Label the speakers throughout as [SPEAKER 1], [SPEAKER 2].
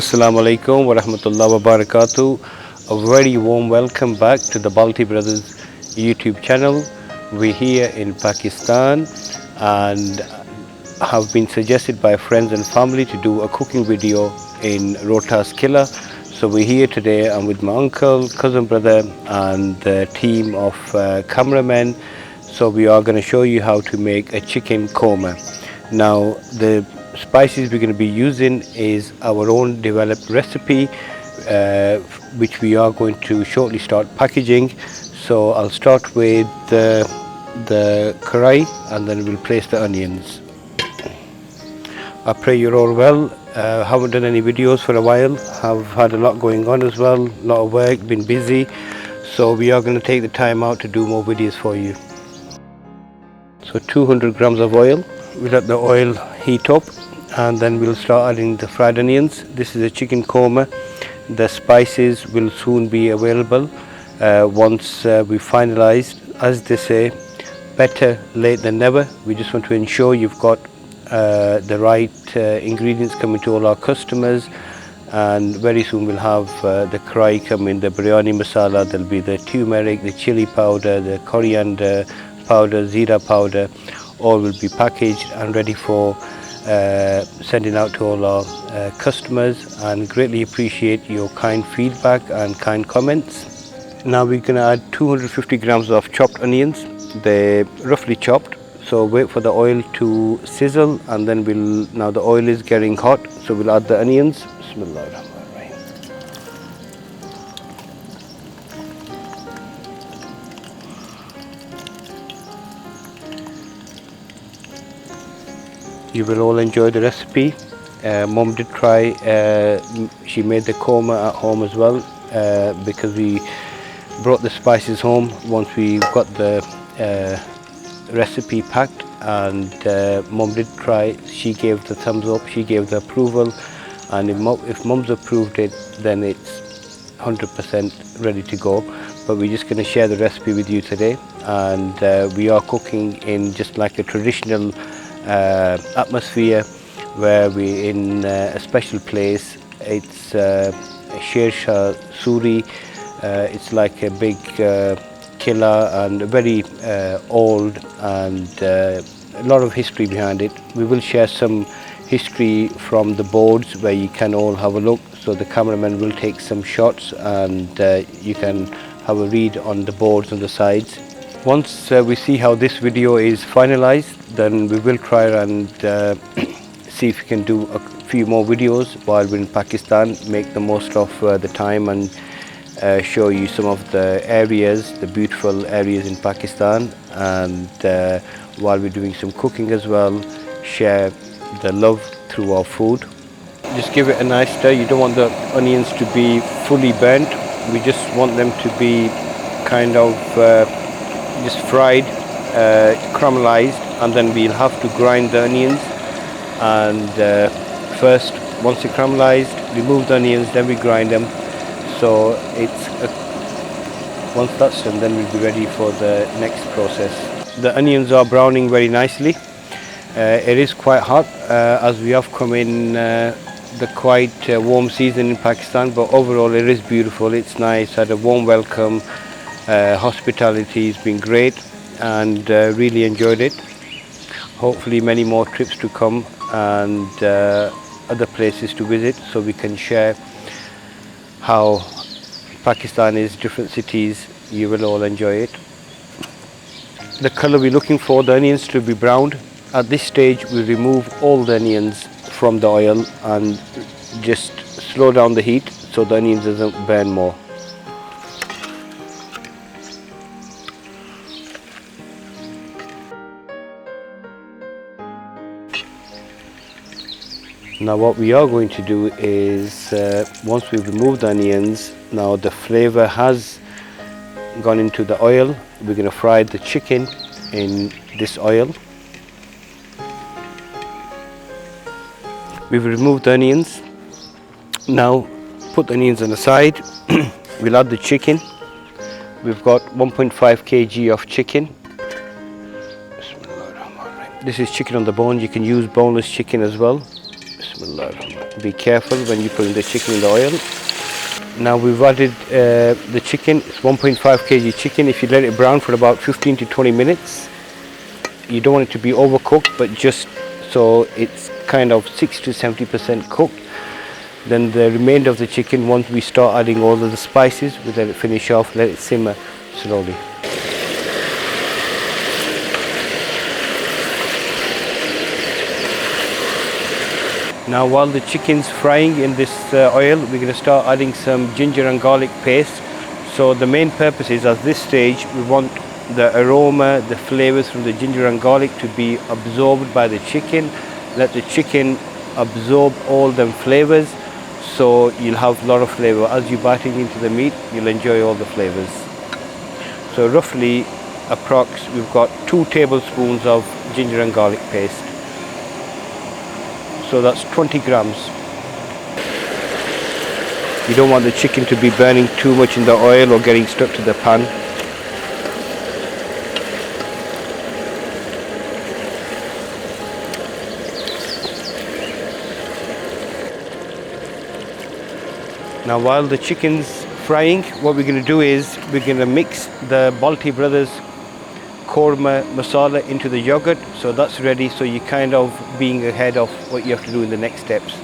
[SPEAKER 1] Assalamu alaikum wa rahmatullahi wa barakatuh. A very warm welcome back to the Balti Brothers YouTube channel. We're here in Pakistan and have been suggested by friends and family to do a cooking video in Rohtas Killa. So we're here today. I'm with my uncle, cousin brother and the team of cameramen. So we are going to show you how to make a chicken korma. Now the spices we're going to be using is our own developed recipe, which we are going to shortly start packaging. So I'll start with the karai and then we'll place the onions. I pray you're all well. Haven't done any videos for a while. Have had a lot going on as well, a lot of work, been busy. So we are going to take the time out to do more videos for you. So 200 grams of oil. We let the oil heat up and then we'll start adding the fried onions. This is a chicken korma. The spices will soon be available once we finalized. As they say, better late than never. We just want to ensure you've got the right ingredients coming to all our customers, and very soon we'll have the karai coming, the biryani masala, there'll be the turmeric, the chili powder, the coriander powder, zira powder, all will be packaged and ready for sending out to all our customers, and greatly appreciate your kind feedback and kind comments. Now we're going to add 250 grams of chopped onions. They're roughly chopped, so wait for the oil to sizzle and then now the oil is getting hot, so we'll add the onions. Bismillahirrahmanirrahim. You will all enjoy the recipe. Mom did try, she made the korma at home as well, because we brought the spices home once we got the recipe packed, and Mom did try. She gave the thumbs up, she gave the approval, and if Mom's approved it, then it's 100% ready to go. But we're just going to share the recipe with you today, and we are cooking in just like a traditional atmosphere, where we're in a special place. It's Sher Shah Suri. It's like a big killa and very old, and a lot of history behind it. We will share some history from the boards where you can all have a look. So the cameraman will take some shots and you can have a read on the boards on the sides. Once we see how this video is finalized, then we will try and see if we can do a few more videos while we're in Pakistan, make the most of the time and show you some of the areas, the beautiful areas in Pakistan, and while we're doing some cooking as well, share the love through our food. Just give it a nice stir. You don't want the onions to be fully burnt. We just want them to be kind of just fried, caramelized, and then we'll have to grind the onions. And first, once they're caramelized, remove the onions, then we grind them. So once that's done, then we'll be ready for the next process. The onions are browning very nicely. It is quite hot as we have come in the quite warm season in Pakistan, but overall it is beautiful. It's nice. Had a warm welcome. Hospitality has been great, and really enjoyed it. Hopefully many more trips to come and other places to visit, so we can share how Pakistan is, different cities. You will all enjoy it. The color we're looking for the onions to be browned. At this stage we remove all the onions from the oil and just slow down the heat so the onions doesn't burn more. Now what we are going to do is, once we've removed the onions, now the flavor has gone into the oil. We're going to fry the chicken in this oil. We've removed the onions. Now put the onions on the side. We'll add the chicken. We've got 1.5 kg of chicken. This is chicken on the bone. You can use boneless chicken as well. Bismillah. Be careful when you put the chicken in the oil. Now we've added the chicken. It's 1.5 kg chicken. If you let it brown for about 15 to 20 minutes, you don't want it to be overcooked, but just so it's kind of 60 to 70% cooked. Then the remainder of the chicken, once we start adding all of the spices, we let it finish off, let it simmer slowly. Now while the chicken's frying in this oil, we're going to start adding some ginger and garlic paste. So the main purpose is, at this stage, we want the aroma, the flavors from the ginger and garlic to be absorbed by the chicken. Let the chicken absorb all them flavors, so you'll have a lot of flavor. As you're biting into the meat, you'll enjoy all the flavors. So roughly, we've got 2 tablespoons of ginger and garlic paste. So that's 20 grams. You don't want the chicken to be burning too much in the oil or getting stuck to the pan. Now while the chicken's frying, what we're going to do is we're going to mix the Balti Brothers Qorma masala into the yogurt, so that's ready. So you're kind of being ahead of what you have to do in the next steps.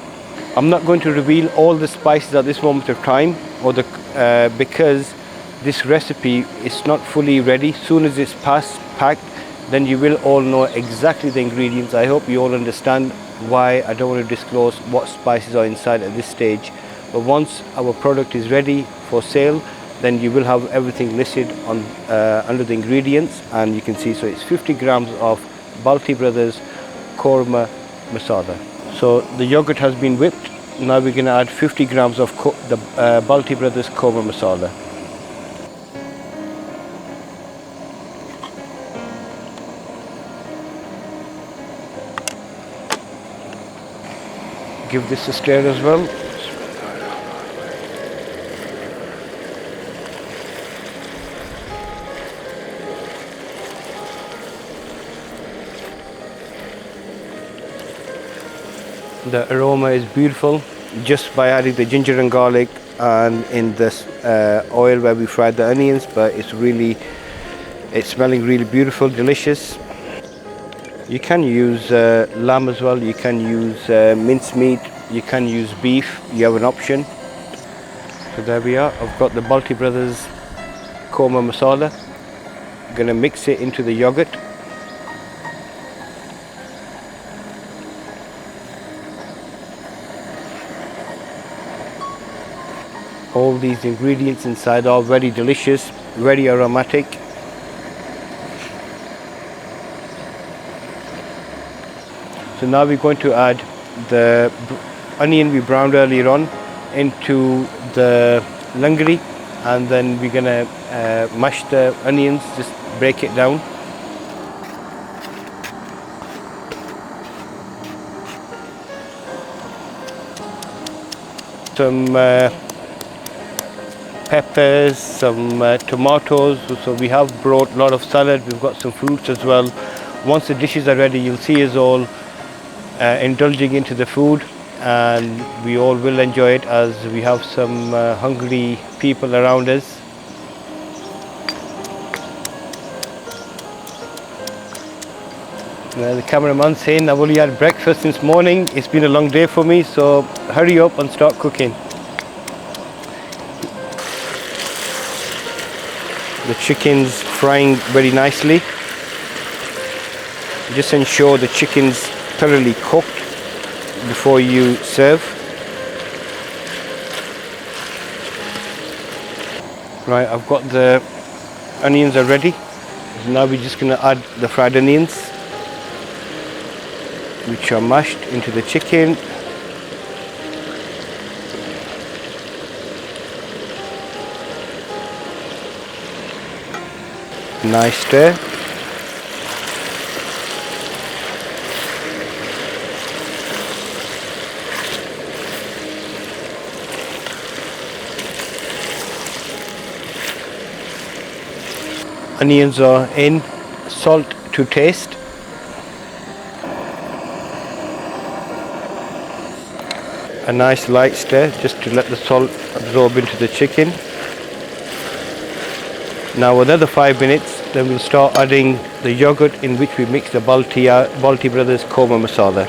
[SPEAKER 1] I'm not going to reveal all the spices at this moment of time, because this recipe is not fully ready. Soon as it's packed, then you will all know exactly the ingredients. I hope you all understand why I don't want to disclose what spices are inside at this stage. But once our product is ready for sale, then you will have everything listed on under the ingredients, and you can see. So it's 50 grams of Balti Brothers Qorma masala. So the yogurt has been whipped. Now we're going to add 50 grams of the Balti Brothers Qorma masala. Give this a stir as well. The aroma is beautiful just by adding the ginger and garlic and in this oil where we fried the onions, but it's smelling really beautiful, delicious. You can use lamb as well, you can use mincemeat, you can use beef, you have an option. So there we are, I've got the Balti Brothers Qorma masala. I'm going to mix it into the yogurt. All these ingredients inside are very delicious, very aromatic. So now we're going to add the onion we browned earlier on into the langri, and then we're going to mash the onions, just break it down. Some peppers, some tomatoes. So we have brought a lot of salad, we've got some fruits as well. Once the dishes are ready, you'll see us all indulging into the food, and we all will enjoy it as we have some hungry people around us. The cameraman's saying I've only had breakfast since morning, it's been a long day for me, so hurry up and start cooking. The chicken's frying very nicely. Just ensure the chicken's thoroughly cooked before you serve. Right, I've got the onions are ready. So now we're just going to add the fried onions, which are mashed into the chicken. Nice stir. Onions are in, salt to taste. a nice light stir just to let the salt absorb into the chicken. Now another 5 minutes, then we'll start adding the yogurt in which we mix the Balti Brothers Qorma masala.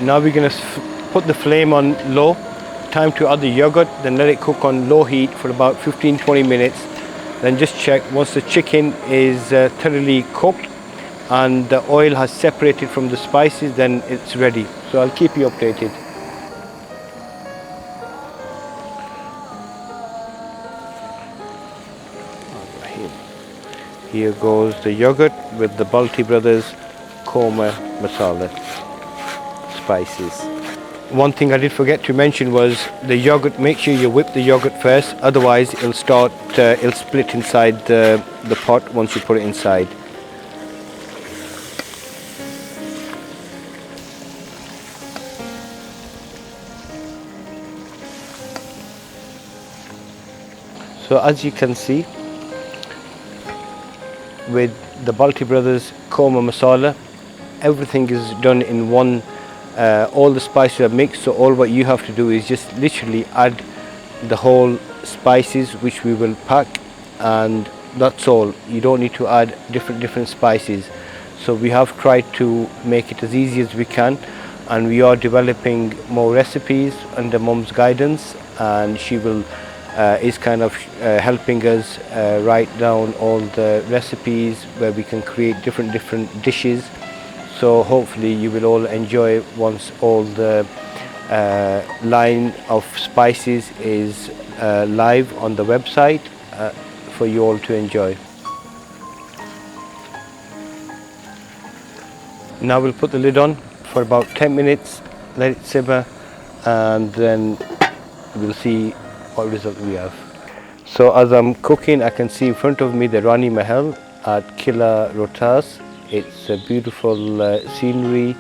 [SPEAKER 1] Now we're going to put the flame on low, time to add the yogurt, then let it cook on low heat for about 15-20 minutes. Then just check once the chicken is thoroughly cooked and the oil has separated from the spices, then it's ready. So I'll keep you updated. Here goes the yogurt with the Balti Brothers Qorma masala spices. One thing I did forget to mention was the yogurt. Make sure you whip the yogurt first, otherwise it'll split inside the pot once you put it inside. So as you can see, with the Balti Brothers Qorma masala, everything is done in one. All the spices are mixed, so all what you have to do is just literally add the whole spices which we will pack, and that's all. You don't need to add different spices. So we have tried to make it as easy as we can, and we are developing more recipes under Mum's guidance, and she will is kind of helping us write down all the recipes where we can create different dishes. So hopefully you will all enjoy once all the line of spices is live on the website for you all to enjoy. Now we'll put the lid on for about 10 minutes, let it simmer, and then we'll see what result we have. So as I'm cooking, I can see in front of me the Rani Mahal at Kila Rohtas. It's a beautiful scenery.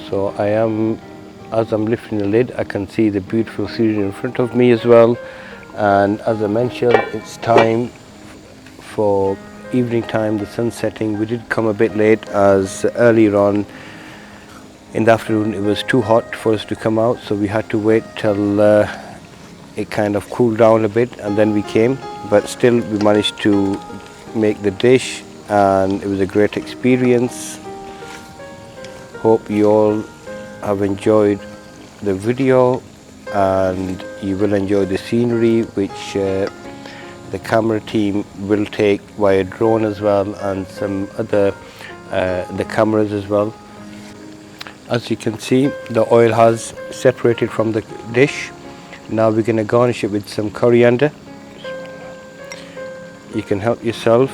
[SPEAKER 1] So as I'm lifting the lid, I can see the beautiful scenery in front of me as well. And as I mentioned, it's time for evening time, the sun setting. We did come a bit late as earlier on in the afternoon it was too hot for us to come out, so we had to wait till it kind of cooled down a bit and then we came. But still we managed to make the dish, and it was a great experience. Hope you all have enjoyed the video and you will enjoy the scenery which the camera team will take via drone as well, and some other the cameras as well. As you can see, the oil has separated from the dish. Now we're going to garnish it with some coriander. You can help yourself.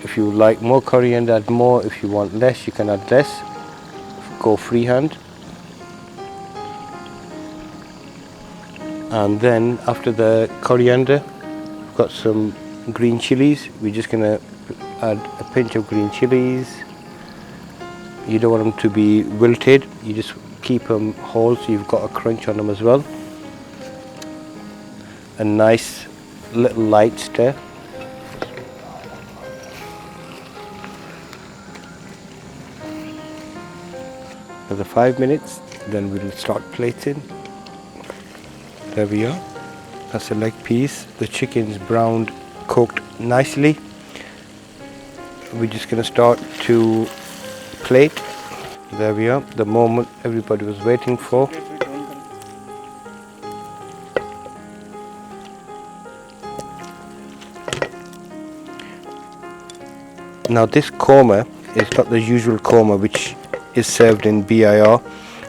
[SPEAKER 1] If you like more coriander, add more. If you want less, you can add less. Go freehand. And then after the coriander, we've got some green chilies. We're just going to add a pinch of green chilies. You don't want them to be wilted. You just keep them whole so you've got a crunch on them as well. A nice little light stir. Another 5 minutes, then we'll start plating. There we are. That's a leg piece. The chicken's browned, cooked nicely. We're just going to start to plate. There we are, the moment everybody was waiting for. Now this korma is not the usual korma which is served in BIR.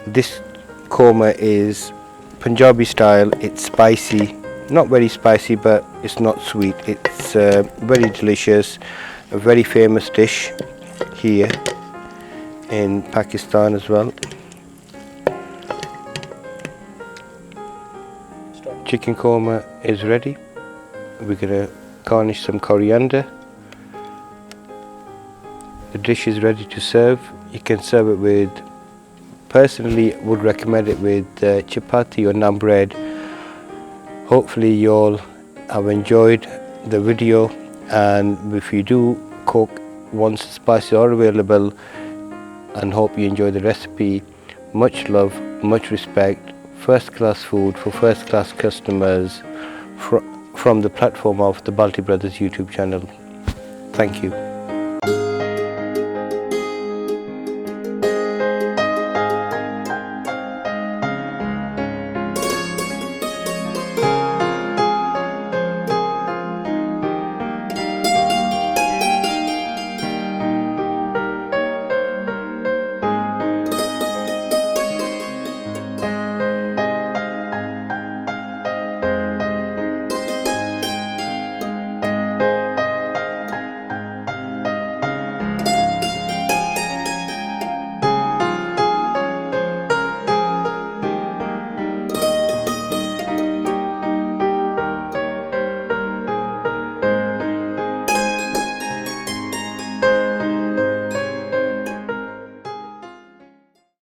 [SPEAKER 1] This korma is Punjabi style. It's spicy, not very spicy, but it's not sweet. It's very delicious, a very famous dish here in Pakistan as well. Chicken korma is ready. We're going to garnish some coriander. The dish is ready to serve. You can serve it with personally would recommend it with chapati or naan bread. Hopefully you all have enjoyed the video, and if you do cook once the spices are available, and hope you enjoy the recipe. Much love, much respect, first class food for first class customers from the platform of the Balti Brothers YouTube channel. Thank you.